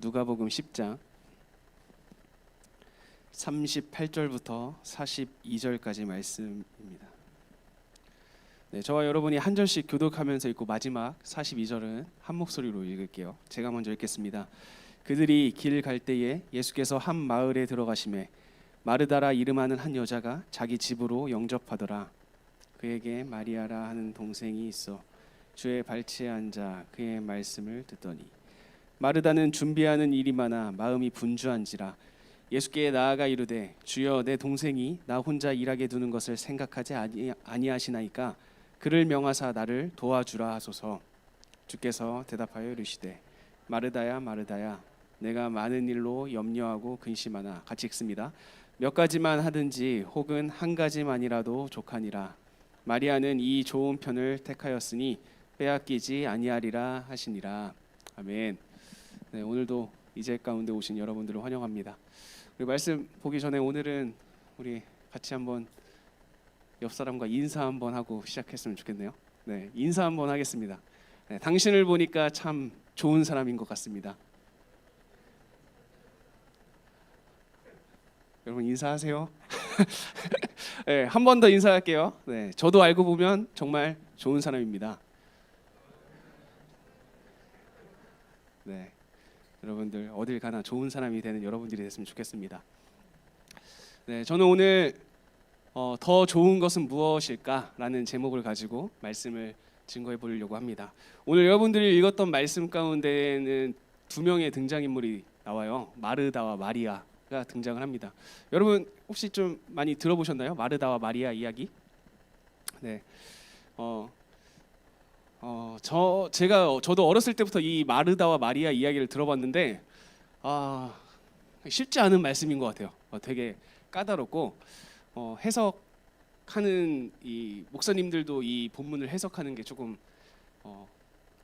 누가복음 10장 38절부터 42절까지 말씀입니다. 네, 저와 여러분이 한 절씩 교독하면서 읽고 마지막 42절은 한 목소리로 읽을게요. 제가 먼저 읽겠습니다. 그들이 길 갈 때에 예수께서 한 마을에 들어가시매 마르다라 이름하는 한 여자가 자기 집으로 영접하더라. 그에게 마리아라 하는 동생이 있어 주의 발치에 앉아 그의 말씀을 듣더니 마르다는 준비하는 일이 많아 마음이 분주한지라 예수께 나아가 이르되 주여 내 동생이 나 혼자 일하게 두는 것을 생각하지 아니하시나이까 그를 명하사 나를 도와주라 하소서. 주께서 대답하여 이르시되 마르다야 마르다야 내가 많은 일로 염려하고 근심하나, 같이 읽습니다. 몇 가지만 하든지 혹은 한 가지만이라도 족하니라. 마리아는 이 좋은 편을 택하였으니 빼앗기지 아니하리라 하시니라. 아멘. 네, 오늘도 이 제 가운데 오신 여러분들을 환영합니다. 우리 말씀 보기 전에 오늘은 우리 같이 한번 옆 사람과 인사 한번 하고 시작했으면 좋겠네요. 네, 인사 한번 하겠습니다. 네, 당신을 보니까 참 좋은 사람인 것 같습니다. 여러분 인사하세요. 네, 한 번 더 인사할게요. 네, 저도 알고 보면 정말 좋은 사람입니다. 네, 여러분들 어딜 가나 좋은 사람이 되는 여러분들이 됐으면 좋겠습니다. 네, 저는 오늘 더 좋은 것은 무엇일까라는 제목을 가지고 말씀을 증거해 보려고 합니다. 오늘 여러분들이 읽었던 말씀 가운데는 두 명의 등장인물이 나와요. 마르다와 마리아가 등장을 합니다. 여러분 혹시 좀 많이 들어보셨나요? 마르다와 마리아 이야기? 네, 저도 어렸을 때부터 이 마르다와 마리아 이야기를 들어봤는데 쉽지 않은 말씀인 것 같아요. 되게 까다롭고 해석하는 이 목사님들도 이 본문을 해석하는 게 조금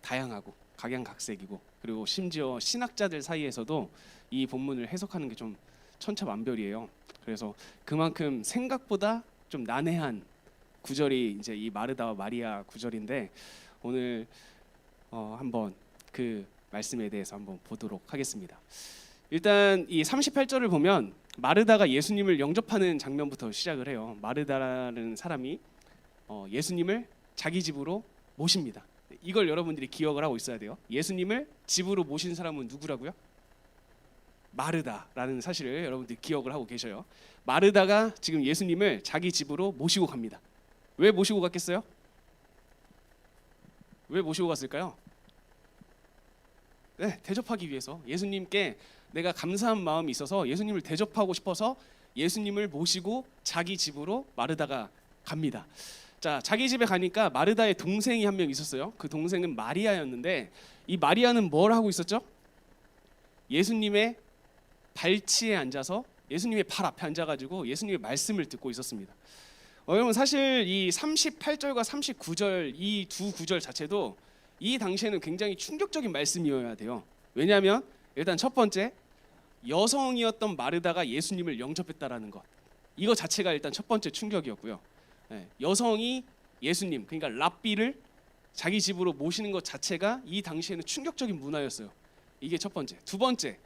다양하고 각양각색이고, 그리고 심지어 신학자들 사이에서도 이 본문을 해석하는 게 좀 천차만별이에요. 그래서 그만큼 생각보다 좀 난해한 구절이 이제 이 마르다와 마리아 구절인데, 오늘 한번 그 말씀에 대해서 한번 보도록 하겠습니다. 일단 이 38절을 보면 마르다가 예수님을 영접하는 장면부터 시작을 해요. 마르다라는 사람이 예수님을 자기 집으로 모십니다. 이걸 여러분들이 기억을 하고 있어야 돼요. 예수님을 집으로 모신 사람은 누구라고요? 마르다라는 사실을 여러분들이 기억을 하고 계셔요. 마르다가 지금 예수님을 자기 집으로 모시고 갑니다. 왜 모시고 갔겠어요? 왜 모시고 갔을까요? 네, 대접하기 위해서. 예수님께 내가 감사한 마음이 있어서 예수님을 대접하고 싶어서 예수님을 모시고 자기 집으로 마르다가 갑니다. 자, 자기 집에 가니까 마르다의 동생이 한 명 있었어요. 그 동생은 마리아였는데, 이 마리아는 뭘 하고 있었죠? 예수님의 발치에 앉아서 예수님의 발 앞에 앉아가지고 예수님의 말씀을 듣고 있었습니다. 여러분 사실 이 38절과 39절 이 두 구절 자체도 이 당시에는 굉장히 충격적인 말씀이어야 돼요. 왜냐하면 일단 첫 번째, 여성이었던 마르다가 예수님을 영접했다라는 것, 이거 자체가 일단 첫 번째 충격이었고요. 여성이 예수님, 그러니까 랍비를 자기 집으로 모시는 것 자체가 이 당시에는 충격적인 문화였어요. 이게 첫 번째. 두 번째,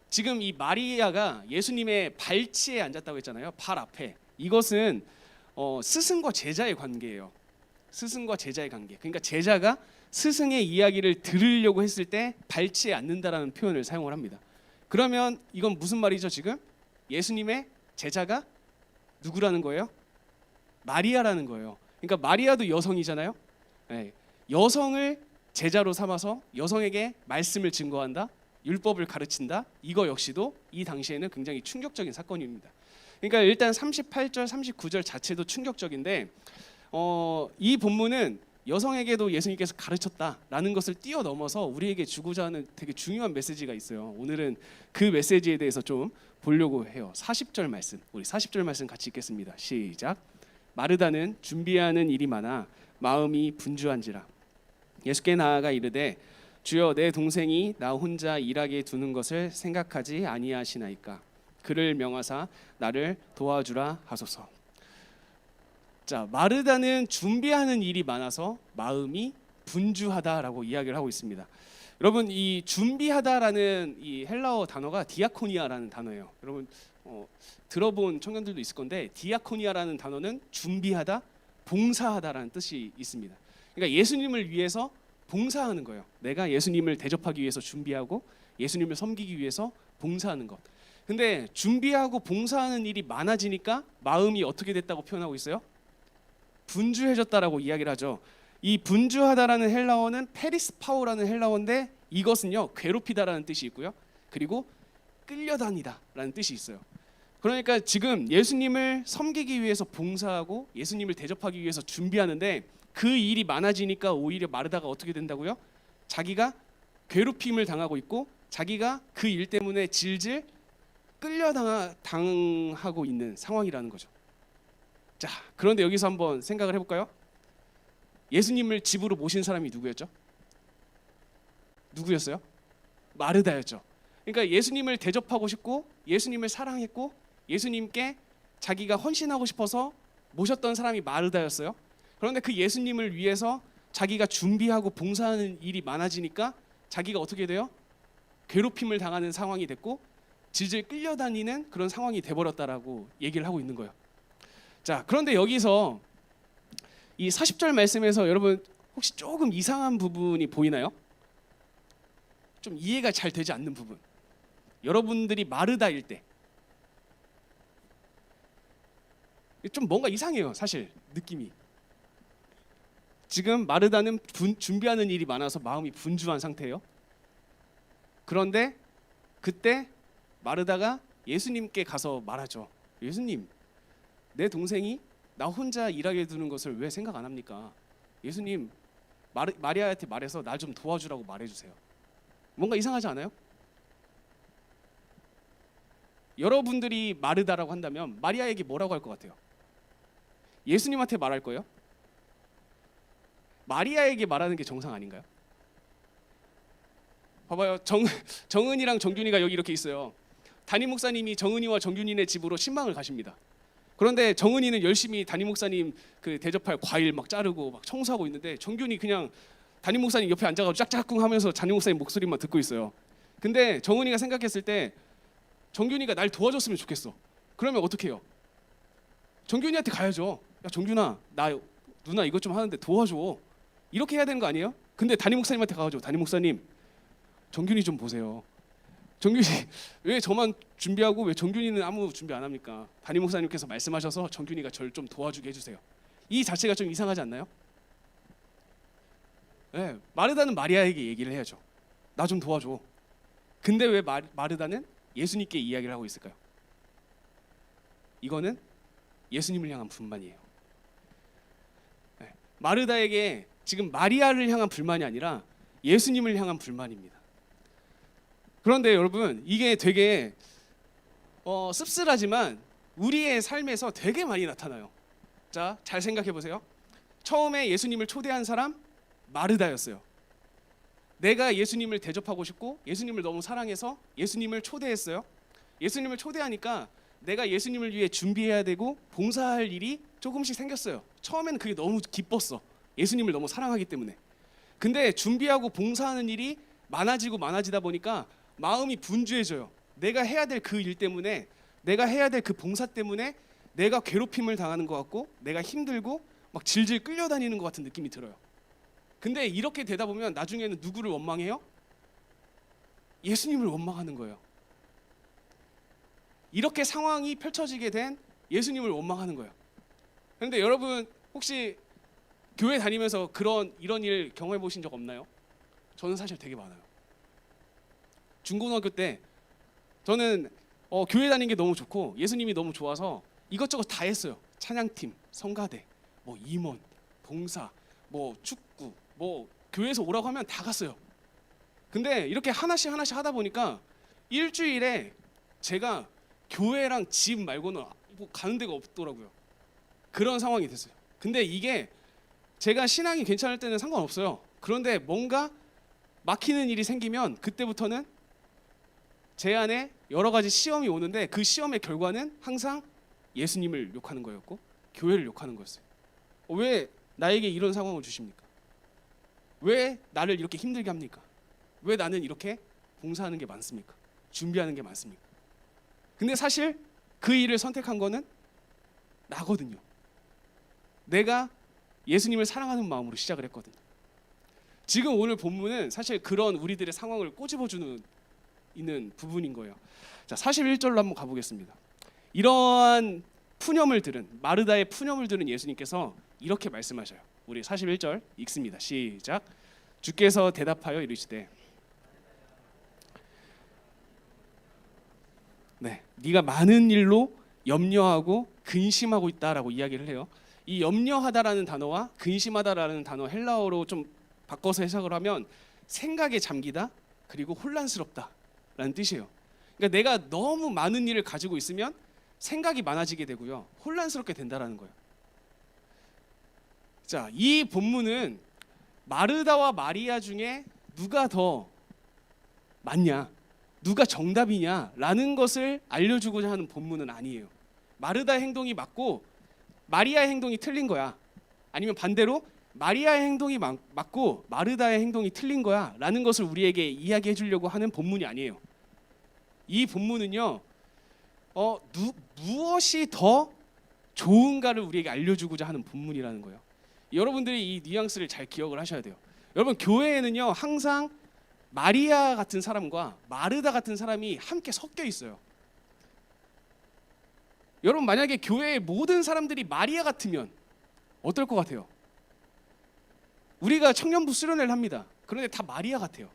지금 이 마리아가 예수님의 발치에 앉았다고 했잖아요. 발 앞에. 이것은 스승과 제자의 관계예요. 스승과 제자의 관계. 그러니까 제자가 스승의 이야기를 들으려고 했을 때 발치에 앉는다라는 표현을 사용을 합니다. 그러면 이건 무슨 말이죠? 지금 예수님의 제자가 누구라는 거예요? 마리아라는 거예요. 그러니까 마리아도 여성이잖아요. 네. 여성을 제자로 삼아서 여성에게 말씀을 증거한다, 율법을 가르친다. 이거 역시도 이 당시에는 굉장히 충격적인 사건입니다. 그러니까 일단 38절, 39절 자체도 충격적인데, 이 본문은 여성에게도 예수님께서 가르쳤다라는 것을 뛰어넘어서 우리에게 주고자 하는 되게 중요한 메시지가 있어요. 오늘은 그 메시지에 대해서 좀 보려고 해요. 40절 말씀, 우리 40절 말씀 같이 읽겠습니다. 시작. 마르다는 준비하는 일이 많아 마음이 분주한지라 예수께 나아가 이르되 주여 내 동생이 나 혼자 일하게 두는 것을 생각하지 아니하시나이까 그를 명하사 나를 도와주라 하소서. 자, 마르다는 준비하는 일이 많아서 마음이 분주하다라고 이야기를 하고 있습니다. 여러분 이 준비하다라는 이 헬라어 단어가 디아코니아라는 단어예요. 여러분 들어본 청년들도 있을 건데 디아코니아라는 단어는 준비하다, 봉사하다라는 뜻이 있습니다. 그러니까 예수님을 위해서 봉사하는 거예요. 내가 예수님을 대접하기 위해서 준비하고 예수님을 섬기기 위해서 봉사하는 것. 근데 준비하고 봉사하는 일이 많아지니까 마음이 어떻게 됐다고 표현하고 있어요? 분주해졌다라고 이야기를 하죠. 이 분주하다라는 헬라어는 페리스파오라는 헬라어인데 이것은요 괴롭히다라는 뜻이 있고요. 그리고 끌려다니다라는 뜻이 있어요. 그러니까 지금 예수님을 섬기기 위해서 봉사하고 예수님을 대접하기 위해서 준비하는데 그 일이 많아지니까 오히려 마르다가 어떻게 된다고요? 자기가 괴롭힘을 당하고 있고 자기가 그 일 때문에 질질 끌려당하고 있는 상황이라는 거죠. 자, 그런데 여기서 한번 생각을 해볼까요? 예수님을 집으로 모신 사람이 누구였죠? 누구였어요? 마르다였죠. 그러니까 예수님을 대접하고 싶고 예수님을 사랑했고 예수님께 자기가 헌신하고 싶어서 모셨던 사람이 마르다였어요. 그런데 그 예수님을 위해서 자기가 준비하고 봉사하는 일이 많아지니까 자기가 어떻게 돼요? 괴롭힘을 당하는 상황이 됐고 질질 끌려다니는 그런 상황이 돼버렸다라고 얘기를 하고 있는 거예요. 자, 그런데 여기서 이 40절 말씀에서 여러분 혹시 조금 이상한 부분이 보이나요? 좀 이해가 잘 되지 않는 부분. 여러분들이 마르다일 때 좀 뭔가 이상해요. 사실 느낌이. 지금 마르다는 준비하는 일이 많아서 마음이 분주한 상태예요. 그런데 그때 마르다가 예수님께 가서 말하죠. 예수님, 내 동생이 나 혼자 일하게 두는 것을 왜 생각 안 합니까? 예수님, 마리아한테 말해서 날 좀 도와주라고 말해주세요. 뭔가 이상하지 않아요? 여러분들이 마르다라고 한다면 마리아에게 뭐라고 할 것 같아요? 예수님한테 말할 거예요? 마리아에게 말하는 게 정상 아닌가요? 봐봐요. 정은이랑 정균이가 여기 이렇게 있어요. 담임 목사님이 정은이와 정균이네 집으로 신방을 가십니다. 그런데 정은이는 열심히 담임 목사님 그 대접할 과일 막 자르고 막 청소하고 있는데 정균이 그냥 담임 목사님 옆에 앉아가지고 짝짝꿍 하면서 담임 목사님 목소리만 듣고 있어요. 근데 정은이가 생각했을 때 정균이가 날 도와줬으면 좋겠어. 그러면 어떻게 해요? 정균이한테 가야죠. 야 정균아, 나 누나 이것 좀 하는데 도와줘. 이렇게 해야 되는 거 아니에요? 근데 담임 목사님한테 가가지고 담임 목사님, 정균이 좀 보세요. 정균이 왜 저만 준비하고 왜 정균이는 아무 준비 안 합니까? 담임 목사님께서 말씀하셔서 정균이가 저를 좀 도와주게 해주세요. 이 자체가 좀 이상하지 않나요? 네, 마르다는 마리아에게 얘기를 해야죠. 나 좀 도와줘. 근데 왜 마르다는 예수님께 이야기를 하고 있을까요? 이거는 예수님을 향한 불만이에요. 네, 마르다에게 지금 마리아를 향한 불만이 아니라 예수님을 향한 불만입니다. 그런데 여러분 이게 되게 씁쓸하지만 우리의 삶에서 되게 많이 나타나요. 자, 잘 생각해 보세요. 처음에 예수님을 초대한 사람 마르다였어요. 내가 예수님을 대접하고 싶고 예수님을 너무 사랑해서 예수님을 초대했어요. 예수님을 초대하니까 내가 예수님을 위해 준비해야 되고 봉사할 일이 조금씩 생겼어요. 처음에는 그게 너무 기뻤어. 예수님을 너무 사랑하기 때문에. 근데 준비하고 봉사하는 일이 많아지다 보니까 마음이 분주해져요. 내가 해야 될 그 일 때문에, 내가 해야 될 그 봉사 때문에 내가 괴롭힘을 당하는 것 같고 내가 힘들고 막 질질 끌려다니는 것 같은 느낌이 들어요. 근데 이렇게 되다 보면 나중에는 누구를 원망해요? 예수님을 원망하는 거예요. 이렇게 상황이 펼쳐지게 된 예수님을 원망하는 거예요. 그런데 여러분 혹시 교회 다니면서 이런 일 경험해 보신 적 없나요? 저는 사실 되게 많아요. 중고등학교 때 저는 교회 다니는 게 너무 좋고 예수님이 너무 좋아서 이것저것 다 했어요. 찬양팀, 성가대, 뭐 임원, 봉사, 뭐 축구, 뭐 교회에서 오라고 하면 다 갔어요. 근데 이렇게 하나씩 하다 보니까 일주일에 제가 교회랑 집 말고는 뭐 가는 데가 없더라고요. 그런 상황이 됐어요. 근데 이게 제가 신앙이 괜찮을 때는 상관없어요. 그런데 뭔가 막히는 일이 생기면 그때부터는 제 안에 여러 가지 시험이 오는데 그 시험의 결과는 항상 예수님을 욕하는 거였고 교회를 욕하는 거였어요. 왜 나에게 이런 상황을 주십니까? 왜 나를 이렇게 힘들게 합니까? 왜 나는 이렇게 봉사하는 게 많습니까? 준비하는 게 많습니까? 근데 사실 그 일을 선택한 거는 나거든요. 내가 예수님을 사랑하는 마음으로 시작을 했거든요. 지금 오늘 본문은 사실 그런 우리들의 상황을 꼬집어주는 있는 부분인 거예요. 자, 41절로 한번 가보겠습니다. 이러한 푸념을 들은, 마르다의 푸념을 들은 예수님께서 이렇게 말씀하셔요. 우리 41절 읽습니다. 시작. 주께서 대답하여 이르시되 네가 많은 일로 염려하고 근심하고 있다라고 이야기를 해요. 이 염려하다라는 단어와 근심하다라는 단어 헬라어로 좀 바꿔서 해석을 하면 생각에 잠기다 그리고 혼란스럽다라는 뜻이에요. 그러니까 내가 너무 많은 일을 가지고 있으면 생각이 많아지게 되고요, 혼란스럽게 된다라는 거예요. 자, 이 본문은 마르다와 마리아 중에 누가 더 맞냐, 누가 정답이냐라는 것을 알려주고자 하는 본문은 아니에요. 마르다의 행동이 맞고 마리아의 행동이 틀린 거야, 아니면 반대로 마리아의 행동이 맞고 마르다의 행동이 틀린 거야 라는 것을 우리에게 이야기해 주려고 하는 본문이 아니에요. 이 본문은요, 무엇이 더 좋은가를 우리에게 알려주고자 하는 본문이라는 거예요. 여러분들이 이 뉘앙스를 잘 기억을 하셔야 돼요. 여러분, 교회에는요 항상 마리아 같은 사람과 마르다 같은 사람이 함께 섞여 있어요. 여러분, 만약에 교회의 모든 사람들이 마리아 같으면 어떨 것 같아요? 우리가 청년부 수련회를 합니다. 그런데 다 마리아 같아요.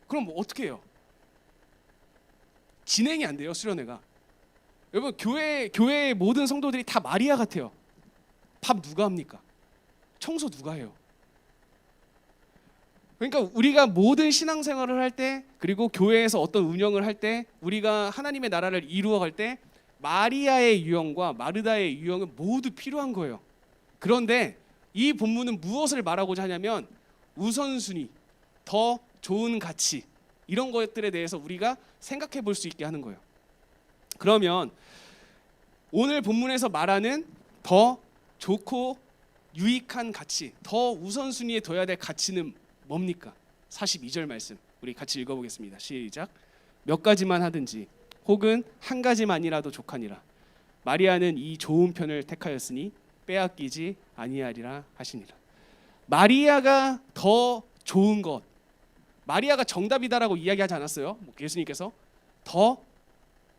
그럼 어떻게 해요? 진행이 안 돼요, 수련회가. 여러분, 교회의 모든 성도들이 다 마리아 같아요. 밥 누가 합니까? 청소 누가 해요? 그러니까 우리가 모든 신앙생활을 할 때, 그리고 교회에서 어떤 운영을 할 때, 우리가 하나님의 나라를 이루어갈 때 마리아의 유형과 마르다의 유형은 모두 필요한 거예요. 그런데 이 본문은 무엇을 말하고자 하냐면 우선순위, 더 좋은 가치, 이런 것들에 대해서 우리가 생각해 볼 수 있게 하는 거예요. 그러면 오늘 본문에서 말하는 더 좋고 유익한 가치, 더 우선순위에 둬야 될 가치는 뭡니까? 42절 말씀 우리 같이 읽어보겠습니다. 시작. 몇 가지만 하든지 혹은 한 가지만이라도 족하니라. 마리아는 이 좋은 편을 택하였으니 빼앗기지 아니하리라 하시니라. 마리아가 더 좋은 것, 마리아가 정답이다라고 이야기하지 않았어요? 예수님께서 더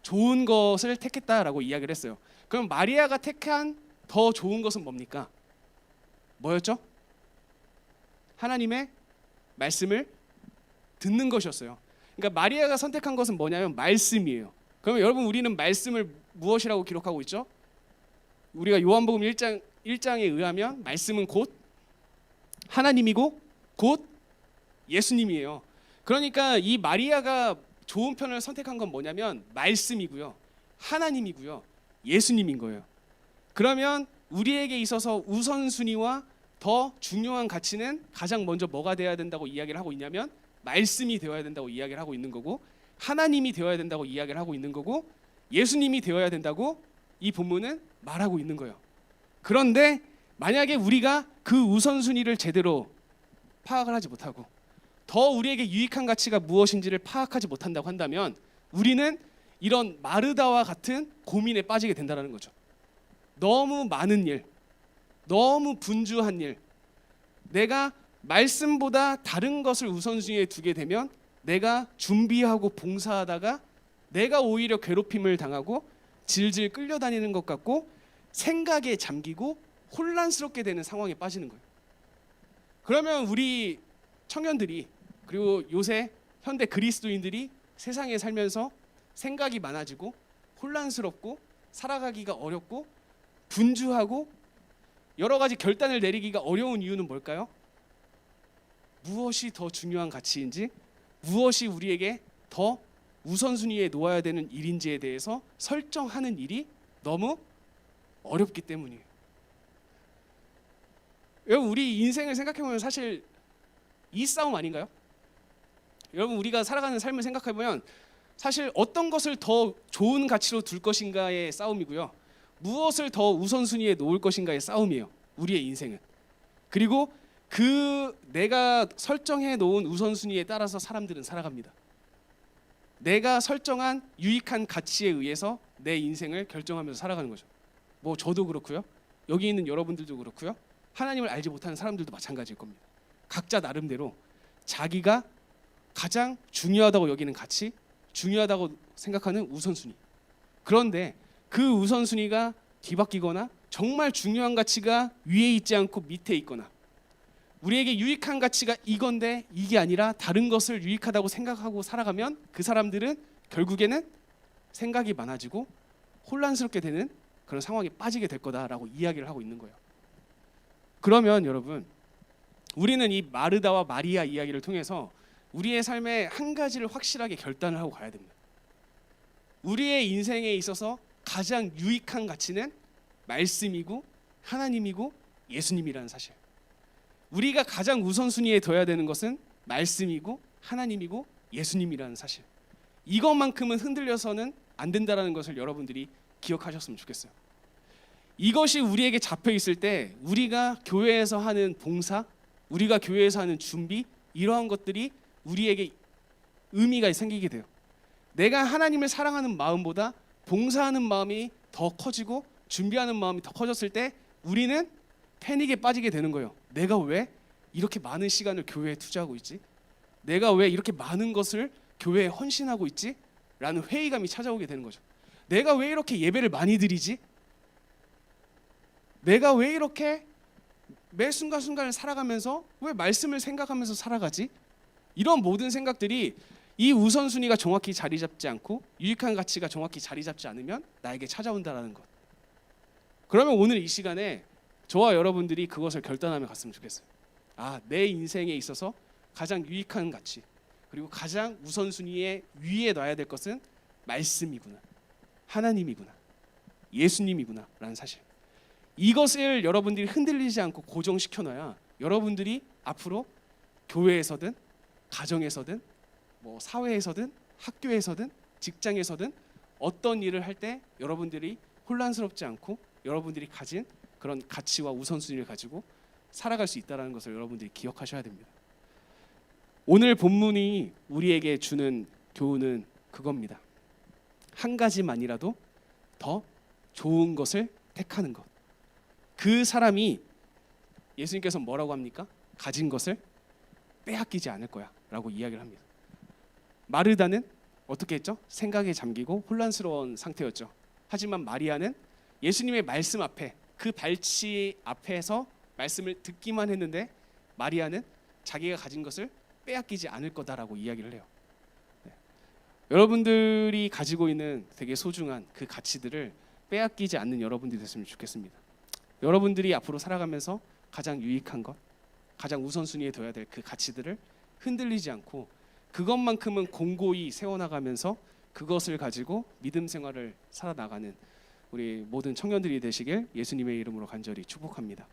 좋은 것을 택했다라고 이야기를 했어요. 그럼 마리아가 택한 더 좋은 것은 뭡니까? 뭐였죠? 하나님의 말씀을 듣는 것이었어요. 그러니까 마리아가 선택한 것은 뭐냐면 말씀이에요. 그러면 여러분, 우리는 말씀을 무엇이라고 기록하고 있죠? 우리가 요한복음 1장에 의하면 말씀은 곧 하나님이고 곧 예수님이에요. 그러니까 이 마리아가 좋은 편을 선택한 건 뭐냐면 말씀이고요, 하나님이고요, 예수님인 거예요. 그러면 우리에게 있어서 우선순위와 더 중요한 가치는 가장 먼저 뭐가 되어야 된다고 이야기를 하고 있냐면 말씀이 되어야 된다고 이야기를 하고 있는 거고, 하나님이 되어야 된다고 이야기를 하고 있는 거고, 예수님이 되어야 된다고 이 본문은 말하고 있는 거예요. 그런데 만약에 우리가 그 우선순위를 제대로 파악을 하지 못하고 더 우리에게 유익한 가치가 무엇인지를 파악하지 못한다고 한다면 우리는 이런 마르다와 같은 고민에 빠지게 된다는 거죠. 너무 많은 일, 너무 분주한 일, 내가 말씀보다 다른 것을 우선순위에 두게 되면 내가 준비하고 봉사하다가 내가 오히려 괴롭힘을 당하고 질질 끌려다니는 것 같고 생각에 잠기고 혼란스럽게 되는 상황에 빠지는 거예요. 그러면 우리 청년들이, 그리고 요새 현대 그리스도인들이 세상에 살면서 생각이 많아지고 혼란스럽고 살아가기가 어렵고 분주하고 여러 가지 결단을 내리기가 어려운 이유는 뭘까요? 무엇이 더 중요한 가치인지, 무엇이 우리에게 더 우선순위에 놓아야 되는 일인지에 대해서 설정하는 일이 너무 어렵기 때문이에요. 여러분, 우리 인생을 생각해보면 사실 이 싸움 아닌가요? 여러분, 우리가 살아가는 삶을 생각해보면 사실 어떤 것을 더 좋은 가치로 둘 것인가의 싸움이고요, 무엇을 더 우선순위에 놓을 것인가의 싸움이에요, 우리의 인생은. 그리고 그 내가 설정해 놓은 우선순위에 따라서 사람들은 살아갑니다. 내가 설정한 유익한 가치에 의해서 내 인생을 결정하면서 살아가는 거죠. 뭐 저도 그렇고요. 여기 있는 여러분들도 그렇고요. 하나님을 알지 못하는 사람들도 마찬가지일 겁니다. 각자 나름대로 자기가 가장 중요하다고 여기는 가치, 중요하다고 생각하는 우선순위. 그런데 그 우선순위가 뒤바뀌거나 정말 중요한 가치가 위에 있지 않고 밑에 있거나 우리에게 유익한 가치가 이건데 이게 아니라 다른 것을 유익하다고 생각하고 살아가면 그 사람들은 결국에는 생각이 많아지고 혼란스럽게 되는 그런 상황에 빠지게 될 거다라고 이야기를 하고 있는 거예요. 그러면 여러분, 우리는 이 마르다와 마리아 이야기를 통해서 우리의 삶에 한 가지를 확실하게 결단을 하고 가야 됩니다. 우리의 인생에 있어서 가장 유익한 가치는 말씀이고 하나님이고 예수님이라는 사실. 우리가 가장 우선순위에 둬야 되는 것은 말씀이고 하나님이고 예수님이라는 사실. 이것만큼은 흔들려서는 안 된다라는 것을 여러분들이 기억하셨으면 좋겠어요. 이것이 우리에게 잡혀 있을 때 우리가 교회에서 하는 봉사, 우리가 교회에서 하는 준비, 이러한 것들이 우리에게 의미가 생기게 돼요. 내가 하나님을 사랑하는 마음보다 봉사하는 마음이 더 커지고 준비하는 마음이 더 커졌을 때 우리는 패닉에 빠지게 되는 거예요. 내가 왜 이렇게 많은 시간을 교회에 투자하고 있지? 내가 왜 이렇게 많은 것을 교회에 헌신하고 있지? 라는 회의감이 찾아오게 되는 거죠. 내가 왜 이렇게 예배를 많이 드리지? 내가 왜 이렇게 매 순간순간을 살아가면서 왜 말씀을 생각하면서 살아가지? 이런 모든 생각들이 이 우선순위가 정확히 자리 잡지 않고 유익한 가치가 정확히 자리 잡지 않으면 나에게 찾아온다라는 것. 그러면 오늘 이 시간에 저와 여러분들이 그것을 결단하며 갔으면 좋겠어요. 아, 내 인생에 있어서 가장 유익한 가치 그리고 가장 우선순위에 위에 놔야 될 것은 말씀이구나, 하나님이구나, 예수님이구나 라는 사실. 이것을 여러분들이 흔들리지 않고 고정시켜놔야 여러분들이 앞으로 교회에서든 가정에서든 뭐 사회에서든 학교에서든 직장에서든 어떤 일을 할 때 여러분들이 혼란스럽지 않고 여러분들이 가진 그런 가치와 우선순위를 가지고 살아갈 수 있다는 것을 여러분들이 기억하셔야 됩니다. 오늘 본문이 우리에게 주는 교훈은 그겁니다. 한 가지만이라도 더 좋은 것을 택하는 것. 그 사람이 예수님께서 뭐라고 합니까? 가진 것을 빼앗기지 않을 거야 라고 이야기를 합니다. 마르다는 어떻게 했죠? 생각에 잠기고 혼란스러운 상태였죠. 하지만 마리아는 예수님의 말씀 앞에 그 발치 앞에서 말씀을 듣기만 했는데 마리아는 자기가 가진 것을 빼앗기지 않을 거다라고 이야기를 해요. 네. 여러분들이 가지고 있는 되게 소중한 그 가치들을 빼앗기지 않는 여러분들이 됐으면 좋겠습니다. 여러분들이 앞으로 살아가면서 가장 유익한 것, 가장 우선순위에 둬야 될 그 가치들을 흔들리지 않고 그것만큼은 공고히 세워나가면서 그것을 가지고 믿음 생활을 살아나가는 우리 모든 청년들이 되시길 예수님의 이름으로 간절히 축복합니다.